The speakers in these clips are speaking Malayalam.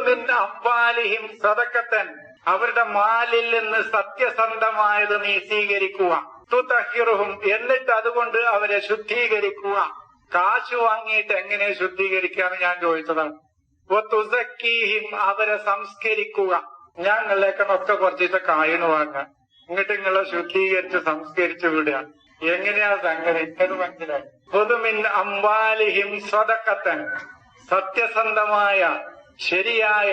മിൻ അംവാലിഹിം സദഖത്തൻ, അവരുടെ മാലിൽ നിന്ന് സത്യസന്ധമായത് നീ സ്വീകരിക്കുക. തുതഹിറുഹും, എന്നിട്ട് അതുകൊണ്ട് അവരെ ശുദ്ധീകരിക്കുക. കാശ് വാങ്ങിയിട്ട് എങ്ങനെ ശുദ്ധീകരിക്കാന്ന് ഞാൻ ചോദിച്ചതാണ്. തുസക്കീഹിം, അവരെ സംസ്കരിക്കുക. ഞാൻ നിങ്ങളേക്കൊക്കെ കുറച്ചിട്ട് കായണ് വാങ്ങാൻ, ഇങ്ങോട്ട് നിങ്ങളെ ശുദ്ധീകരിച്ച് സംസ്കരിച്ചു വിടുക. എങ്ങനെയാ സംഗതി? അത് മനസ്സിലായി. മിൻ അംവാലിഹിം സദഖത്തൻ, സത്യസന്ധമായ ശരിയായ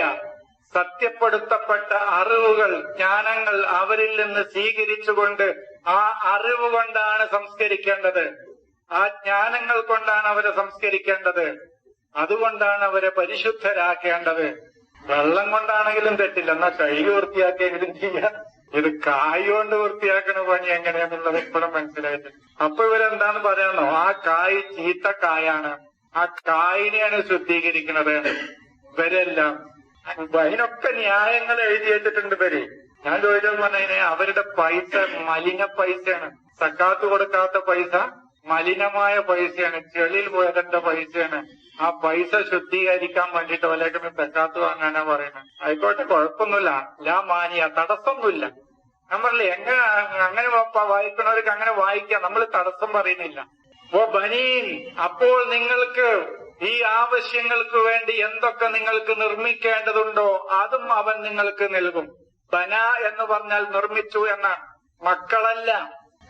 സത്യപ്പെടുത്തപ്പെട്ട അറിവുകൾ, ജ്ഞാനങ്ങൾ അവരിൽ നിന്ന് സ്വീകരിച്ചുകൊണ്ട് ആ അറിവ് കൊണ്ടാണ് സംസ്കരിക്കേണ്ടത്. ആ ജ്ഞാനങ്ങൾ കൊണ്ടാണ് അവരെ സംസ്കരിക്കേണ്ടത്. അതുകൊണ്ടാണ് അവരെ പരിശുദ്ധരാക്കേണ്ടത്. വെള്ളം കൊണ്ടാണെങ്കിലും തെറ്റില്ല, എന്നാ കൈ വൃത്തിയാക്കിയെങ്കിലും ചെയ്യാം. ഇത് കായ് കൊണ്ട് വൃത്തിയാക്കണ പണി എങ്ങനെയാന്നുള്ളത് ഇപ്പോഴും മനസ്സിലായിട്ട്. അപ്പൊ ഇവരെന്താന്ന് പറയാന്നോ, ആ കായ് ചീത്ത കായാണ്, ആ കായിനെയാണ് ശുദ്ധീകരിക്കുന്നത്. ഇവരെല്ലാം അതിനൊക്കെ ന്യായങ്ങൾ എഴുതി വെച്ചിട്ടുണ്ട് ഇവര്. ഞാൻ ചോദിച്ചത് പറഞ്ഞതിന് അവരുടെ പൈസ മലിന പൈസയാണ്. സക്കാത്ത് കൊടുക്കാത്ത പൈസ മലിനമായ പൈസയാണ്, ചെളിയിൽ പോയതിന്റെ പൈസയാണ്. ആ പൈസ ശുദ്ധീകരിക്കാൻ വേണ്ടിട്ട് വല്ലേക്കും സക്കാത്ത് വാങ്ങാനാ പറയുന്നത്. ആയിക്കോട്ടെ, കുഴപ്പമൊന്നുമില്ല, ലാ മാനിയ, തടസ്സമൊന്നുമില്ല. ഞാൻ പറഞ്ഞില്ലേ, അങ്ങനെ വായിക്കണവർക്ക് അങ്ങനെ വായിക്കാം, നമ്മൾ തടസ്സം പറയുന്നില്ല. ഓ ബനീൻ, അപ്പോൾ നിങ്ങൾക്ക് ഈ ആവശ്യങ്ങൾക്ക് വേണ്ടി എന്തൊക്കെ നിങ്ങൾക്ക് നിർമ്മിക്കേണ്ടതുണ്ടോ അതും അവൻ നിങ്ങൾക്ക് നൽകും. ബന എന്ന് പറഞ്ഞാൽ നിർമ്മിച്ചു എന്നാണ്, മക്കളല്ല.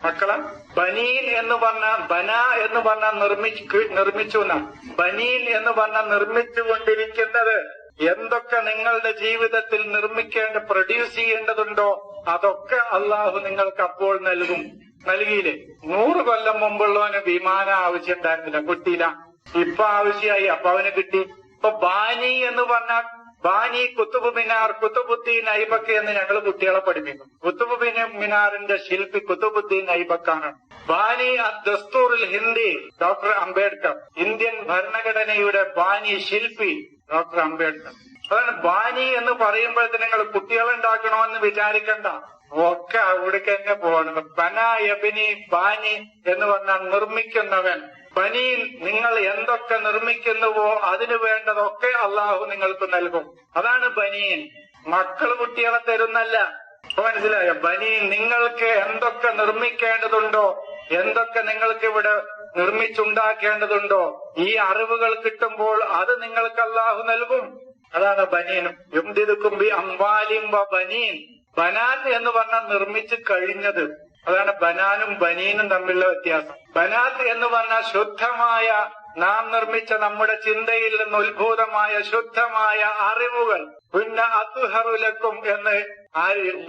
മക്കള ബനീൻ എന്ന് പറഞ്ഞാൽ, ബന എന്ന് പറഞ്ഞാൽ നിർമ്മിച്ചു എന്നാണ്. ബനീൻ എന്ന് പറഞ്ഞാൽ നിർമ്മിച്ചുകൊണ്ടിരിക്കുന്നത്. എന്തൊക്കെ നിങ്ങളുടെ ജീവിതത്തിൽ പ്രൊഡ്യൂസ് ചെയ്യേണ്ടതുണ്ടോ അതൊക്കെ അള്ളാഹു നിങ്ങൾക്ക് അപ്പോൾ നൽകും. നൽകിയില്ലേ? 100 കൊല്ലം മുമ്പുള്ളവന് വിമാനം ആവശ്യം ഉണ്ടായിരുന്നില്ല, കിട്ടിയില്ല. ഇപ്പൊ ആവശ്യമായി, അപ്പൊ അവന് കിട്ടി. ഇപ്പൊ ബാനി എന്ന് പറഞ്ഞാൽ, ബാനി കുത്തുബ് മിനാർ, കുത്തുബുദ്ദീൻ ഐബക്ക് എന്ന് ഞങ്ങൾ കുട്ടികളെ പഠിപ്പിക്കും. കുത്തുബ് മിനാറിന്റെ ശില്പി കുത്തുബുദ്ദീൻ ഐബക്കാണ്. ബാനി ദസ്തൂറുൽ ഹിന്ദി ഡോക്ടർ അംബേദ്കർ, ഇന്ത്യൻ ഭരണഘടനയുടെ ബാനി ശില്പി ഡോക്ടർ അംബേദ്കർ. അതാണ് ബാനി എന്ന് പറയുമ്പോഴത്തെ നിങ്ങൾ കുട്ടികളുണ്ടാക്കണമെന്ന് വിചാരിക്കണ്ട, ഒക്കെ അവിടേക്ക് തന്നെ പോകണം. ബന യബിനി, ബാനി എന്ന് പറഞ്ഞാൽ നിർമ്മിക്കുന്നവൻ. ബനീൻ, നിങ്ങൾ എന്തൊക്കെ നിർമ്മിക്കുന്നുവോ അതിനു വേണ്ടതൊക്കെ അള്ളാഹു നിങ്ങൾക്ക് നൽകും. അതാണ് ബനീൻ. മക്കൾ കുട്ടികളെ തരുന്നല്ല. മനസ്സിലായോ? ബനീൻ, നിങ്ങൾക്ക് എന്തൊക്കെ നിർമ്മിക്കേണ്ടതുണ്ടോ, എന്തൊക്കെ നിങ്ങൾക്ക് ഇവിടെ നിർമ്മിച്ചുണ്ടാക്കേണ്ടതുണ്ടോ, ഈ അറിവുകൾ കിട്ടുമ്പോൾ അത് നിങ്ങൾക്ക് അള്ളാഹു നൽകും. അതാണ് ബനീനും. യുംദിദുക്കും ബി അംവാലിൻ വ ബനീൻ. ബനാൻ എന്ന് പറഞ്ഞാൽ നിർമ്മിച്ചു കഴിഞ്ഞത്. അതാണ് ബനാനും ബനീനും തമ്മിലുള്ള വ്യത്യാസം. ബനാത്ത് എന്ന് പറഞ്ഞാൽ ശുദ്ധമായ, നാം നിർമ്മിച്ച നമ്മുടെ ചിന്തയിൽ നിന്ന് ഉത്ഭൂതമായ ശുദ്ധമായ അറിവുകൾ. പിന്നെ അത്ഹറുലക്കും എന്ന്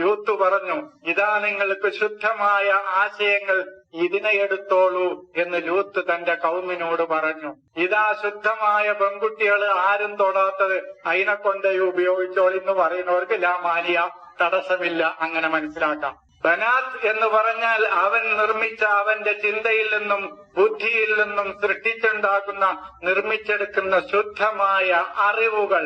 യൂത്ത് പറഞ്ഞു. ഇതാ നിങ്ങൾക്ക് ശുദ്ധമായ ആശയങ്ങൾ, ഇതിനെ എടുത്തോളൂ എന്ന് ലൂത്ത് തന്റെ കൗമിനോട് പറഞ്ഞു. ഇതാ ശുദ്ധമായ പെൺകുട്ടികൾ ആരും തൊടാത്തത്, അതിനെ കൊണ്ടേ ഉപയോഗിച്ചോളിന്ന് പറയുന്നവർക്ക് ലാ മാനിയ, തടസ്സമില്ല, അങ്ങനെ മനസ്സിലാക്കാം. ബനാത്ത് എന്ന് പറഞ്ഞാൽ അവൻ നിർമ്മിച്ച, അവന്റെ ചിന്തയിൽ നിന്നും ബുദ്ധിയിൽ നിന്നും സൃഷ്ടിച്ചുണ്ടാക്കുന്ന, നിർമ്മിച്ചെടുക്കുന്ന ശുദ്ധമായ അറിവുകൾ.